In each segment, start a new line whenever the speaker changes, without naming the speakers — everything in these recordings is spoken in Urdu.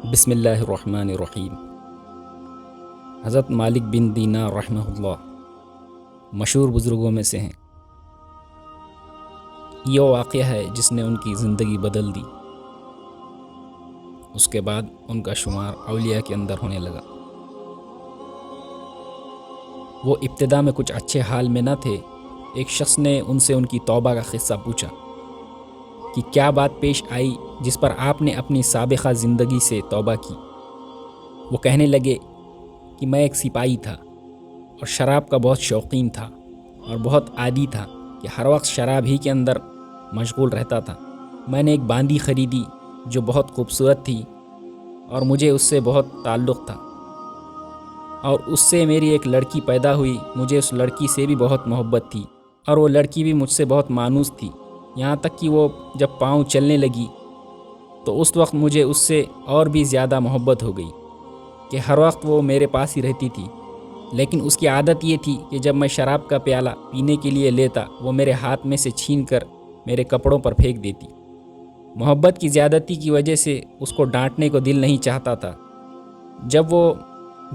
بسم اللہ الرحمن الرحیم۔ حضرت مالک بن دینار رحمہ اللہ مشہور بزرگوں میں سے ہیں۔ یہ واقعہ ہے جس نے ان کی زندگی بدل دی۔ اس کے بعد ان کا شمار اولیاء کے اندر ہونے لگا۔ وہ ابتدا میں کچھ اچھے حال میں نہ تھے۔ ایک شخص نے ان سے ان کی توبہ کا قصہ پوچھا کہ کیا بات پیش آئی جس پر آپ نے اپنی سابقہ زندگی سے توبہ کی۔ وہ کہنے لگے کہ میں ایک سپاہی تھا اور شراب کا بہت شوقین تھا اور بہت عادی تھا کہ ہر وقت شراب ہی کے اندر مشغول رہتا تھا۔ میں نے ایک باندی خریدی جو بہت خوبصورت تھی اور مجھے اس سے بہت تعلق تھا، اور اس سے میری ایک لڑکی پیدا ہوئی۔ مجھے اس لڑکی سے بھی بہت محبت تھی اور وہ لڑکی بھی مجھ سے بہت مانوس تھی، یہاں تک کہ وہ جب پاؤں چلنے لگی تو اس وقت مجھے اس سے اور بھی زیادہ محبت ہو گئی کہ ہر وقت وہ میرے پاس ہی رہتی تھی۔ لیکن اس کی عادت یہ تھی کہ جب میں شراب کا پیالہ پینے کے لیے لیتا وہ میرے ہاتھ میں سے چھین کر میرے کپڑوں پر پھینک دیتی۔ محبت کی زیادتی کی وجہ سے اس کو ڈانٹنے کو دل نہیں چاہتا تھا۔ جب وہ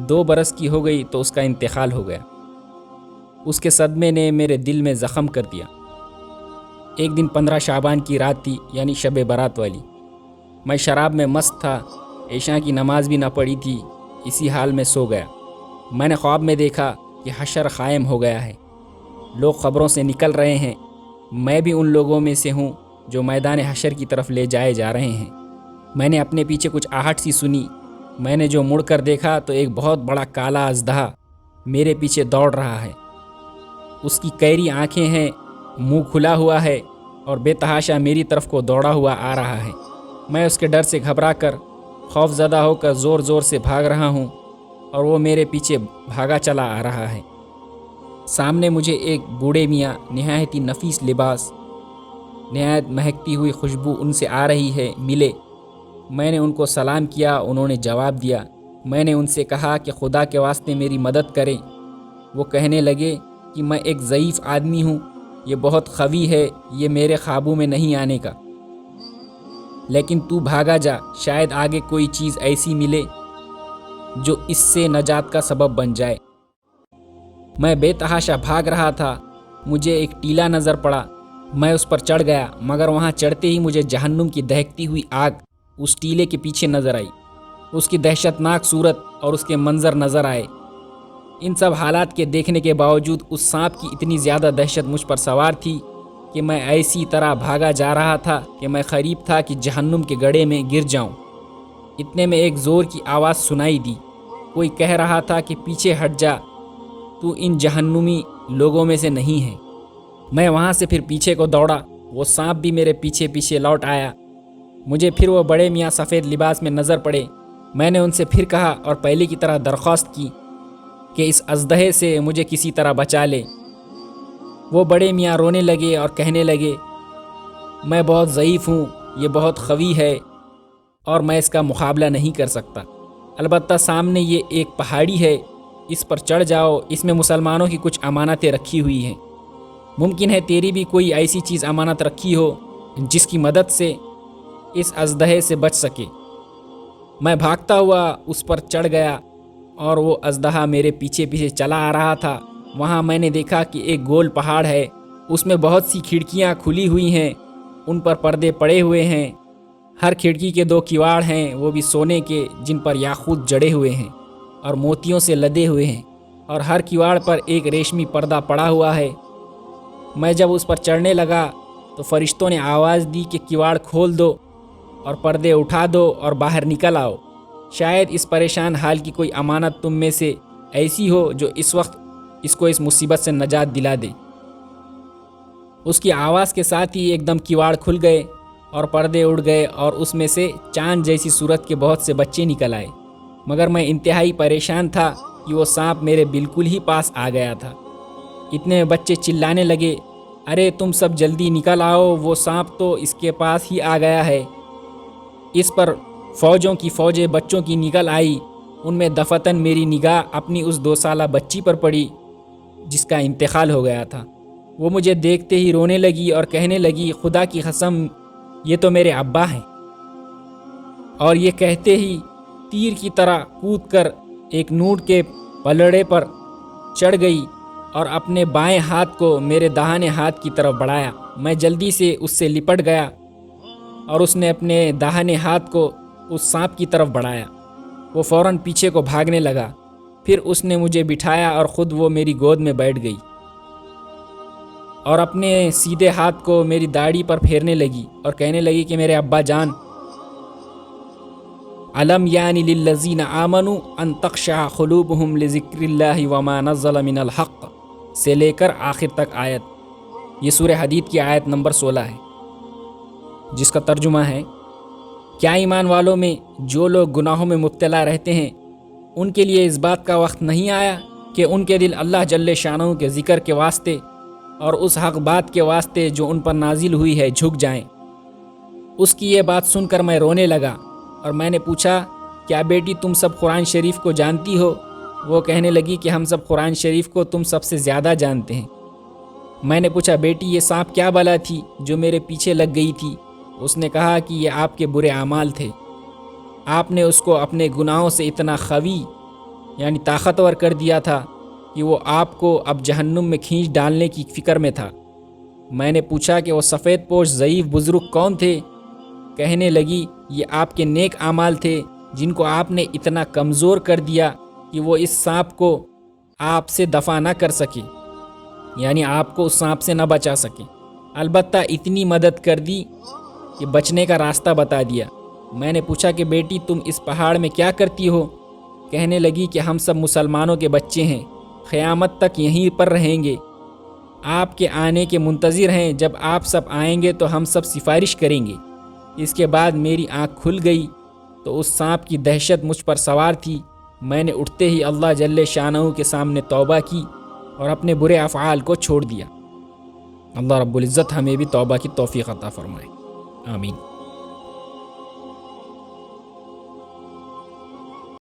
2 برس کی ہو گئی تو اس کا انتقال ہو گیا۔ اس کے صدمے نے میرے دل میں زخم کر دیا۔ ایک دن 15 شعبان کی رات تھی، یعنی شب برات والی۔ میں شراب میں مست تھا، عشاء کی نماز بھی نہ پڑھی تھی، اسی حال میں سو گیا۔ میں نے خواب میں دیکھا کہ حشر قائم ہو گیا ہے، لوگ قبروں سے نکل رہے ہیں، میں بھی ان لوگوں میں سے ہوں جو میدان حشر کی طرف لے جائے جا رہے ہیں۔ میں نے اپنے پیچھے کچھ آہٹ سی سنی۔ میں نے جو مڑ کر دیکھا تو ایک بہت بڑا کالا اژدہا میرے پیچھے دوڑ رہا ہے۔ اس کی کیری آنکھیں ہیں، منہ کھلا ہوا ہے اور بے تحاشا میری طرف کو دوڑا ہوا آ رہا ہے۔ میں اس کے ڈر سے گھبرا کر خوف زدہ ہو کر زور زور سے بھاگ رہا ہوں اور وہ میرے پیچھے بھاگا چلا آ رہا ہے۔ سامنے مجھے ایک بوڑھے میاں، نہایت ہی نفیس لباس، نہایت مہکتی ہوئی خوشبو ان سے آ رہی ہے، ملے۔ میں نے ان کو سلام کیا، انہوں نے جواب دیا۔ میں نے ان سے کہا کہ خدا کے واسطے میری مدد کریں۔ وہ کہنے لگے کہ میں ایک ضعیف آدمی ہوں، یہ بہت قوی ہے، یہ میرے قابو میں نہیں آنے کا، لیکن تو بھاگا جا، شاید آگے کوئی چیز ایسی ملے جو اس سے نجات کا سبب بن جائے۔ میں بے تحاشا بھاگ رہا تھا، مجھے ایک ٹیلا نظر پڑا، میں اس پر چڑھ گیا، مگر وہاں چڑھتے ہی مجھے جہنم کی دہکتی ہوئی آگ اس ٹیلے کے پیچھے نظر آئی۔ اس کی دہشت ناک صورت اور اس کے منظر نظر آئے۔ ان سب حالات کے دیکھنے کے باوجود اس سانپ کی اتنی زیادہ دہشت مجھ پر سوار تھی کہ میں ایسی طرح بھاگا جا رہا تھا کہ میں قریب تھا کہ جہنم کے گڑھے میں گر جاؤں۔ اتنے میں ایک زور کی آواز سنائی دی، کوئی کہہ رہا تھا کہ پیچھے ہٹ جا، تو ان جہنمی لوگوں میں سے نہیں ہے۔ میں وہاں سے پھر پیچھے کو دوڑا، وہ سانپ بھی میرے پیچھے پیچھے لوٹ آیا۔ مجھے پھر وہ بڑے میاں سفید لباس میں نظر پڑے۔ میں نے ان سے پھر کہا اور پہلے کی طرح درخواست کی کہ اس اژدہے سے مجھے کسی طرح بچا لے۔ وہ بڑے میاں رونے لگے اور کہنے لگے، میں بہت ضعیف ہوں، یہ بہت قوی ہے اور میں اس کا مقابلہ نہیں کر سکتا۔ البتہ سامنے یہ ایک پہاڑی ہے، اس پر چڑھ جاؤ، اس میں مسلمانوں کی کچھ امانتیں رکھی ہوئی ہیں، ممکن ہے تیری بھی کوئی ایسی چیز امانت رکھی ہو جس کی مدد سے اس اژدہے سے بچ سکے۔ میں بھاگتا ہوا اس پر چڑھ گیا اور وہ اژدہا میرے پیچھے پیچھے چلا آ رہا تھا۔ وہاں میں نے دیکھا کہ ایک گول پہاڑ ہے، اس میں بہت سی کھڑکیاں کھلی ہوئی ہیں، ان پر پردے پڑے ہوئے ہیں۔ ہر کھڑکی کے 2 کواڑ ہیں، وہ بھی سونے کے، جن پر یاقوت جڑے ہوئے ہیں اور موتیوں سے لدے ہوئے ہیں، اور ہر کواڑ پر ایک ریشمی پردہ پڑا ہوا ہے۔ میں جب اس پر چڑھنے لگا تو فرشتوں نے آواز دی کہ کواڑ کھول دو اور پردے اٹھا دو اور باہر نکل آؤ، شاید اس پریشان حال کی کوئی امانت تم میں سے ایسی ہو جو اس وقت اس کو اس مصیبت سے نجات دلا دے۔ اس کی آواز کے ساتھ ہی ایک دم کواڑ کھل گئے اور پردے اڑ گئے اور اس میں سے چاند جیسی صورت کے بہت سے بچے نکل آئے، مگر میں انتہائی پریشان تھا کہ وہ سانپ میرے بالکل ہی پاس آ گیا تھا۔ اتنے میں بچے چلانے لگے، ارے تم سب جلدی نکل آؤ، وہ سانپ تو اس کے پاس ہی آ گیا ہے۔ اس پر فوجوں کی فوجیں بچوں کی نکل آئی، ان میں دفتن میری نگاہ اپنی اس 2 سالہ بچی پر پڑی جس کا انتقال ہو گیا تھا۔ وہ مجھے دیکھتے ہی رونے لگی اور کہنے لگی، خدا کی قسم یہ تو میرے ابا ہیں، اور یہ کہتے ہی تیر کی طرح کود کر ایک نوٹ کے پلڑے پر چڑھ گئی اور اپنے بائیں ہاتھ کو میرے داہنے ہاتھ کی طرف بڑھایا۔ میں جلدی سے اس سے لپٹ گیا اور اس نے اپنے داہنے ہاتھ کو اس سانپ کی طرف بڑھایا۔ وہ فوراً پیچھے کو بھاگنے لگا۔ پھر اس نے مجھے بٹھایا اور خود وہ میری گود میں بیٹھ گئی اور اپنے سیدھے ہاتھ کو میری داڑھی پر پھیرنے لگی اور کہنے لگی کہ میرے ابا جان، علم یعنی للذین آمنوا ان تخشع قلوبہم لذکر اللہ وما نزل من الحق سے لے کر آخر تک آیت۔ یہ سورہ حدید کی آیت نمبر 16 ہے، جس کا ترجمہ ہے، کیا ایمان والوں میں جو لوگ گناہوں میں مبتلا رہتے ہیں ان کے لیے اس بات کا وقت نہیں آیا کہ ان کے دل اللہ جل شانہ کے ذکر کے واسطے اور اس حق بات کے واسطے جو ان پر نازل ہوئی ہے جھک جائیں۔ اس کی یہ بات سن کر میں رونے لگا اور میں نے پوچھا، کیا بیٹی تم سب قرآن شریف کو جانتی ہو؟ وہ کہنے لگی کہ ہم سب قرآن شریف کو تم سب سے زیادہ جانتے ہیں۔ میں نے پوچھا، بیٹی یہ سانپ کیا بلا تھی جو میرے پیچھے لگ گئی تھی؟ اس نے کہا کہ یہ آپ کے برے اعمال تھے، آپ نے اس کو اپنے گناہوں سے اتنا قوی یعنی طاقتور کر دیا تھا کہ وہ آپ کو اب جہنم میں کھینچ ڈالنے کی فکر میں تھا۔ میں نے پوچھا کہ وہ سفید پوش ضعیف بزرگ کون تھے؟ کہنے لگی، یہ آپ کے نیک اعمال تھے جن کو آپ نے اتنا کمزور کر دیا کہ وہ اس سانپ کو آپ سے دفع نہ کر سکے، یعنی آپ کو اس سانپ سے نہ بچا سکے، البتہ اتنی مدد کر دی کہ بچنے کا راستہ بتا دیا۔ میں نے پوچھا کہ بیٹی تم اس پہاڑ میں کیا کرتی ہو؟ کہنے لگی کہ ہم سب مسلمانوں کے بچے ہیں، قیامت تک یہیں پر رہیں گے، آپ کے آنے کے منتظر ہیں، جب آپ سب آئیں گے تو ہم سب سفارش کریں گے۔ اس کے بعد میری آنکھ کھل گئی تو اس سانپ کی دہشت مجھ پر سوار تھی۔ میں نے اٹھتے ہی اللہ جل شانہ کے سامنے توبہ کی اور اپنے برے افعال کو چھوڑ دیا۔ اللہ رب العزت ہمیں بھی توبہ کی توفیق عطا فرمائے، آمین۔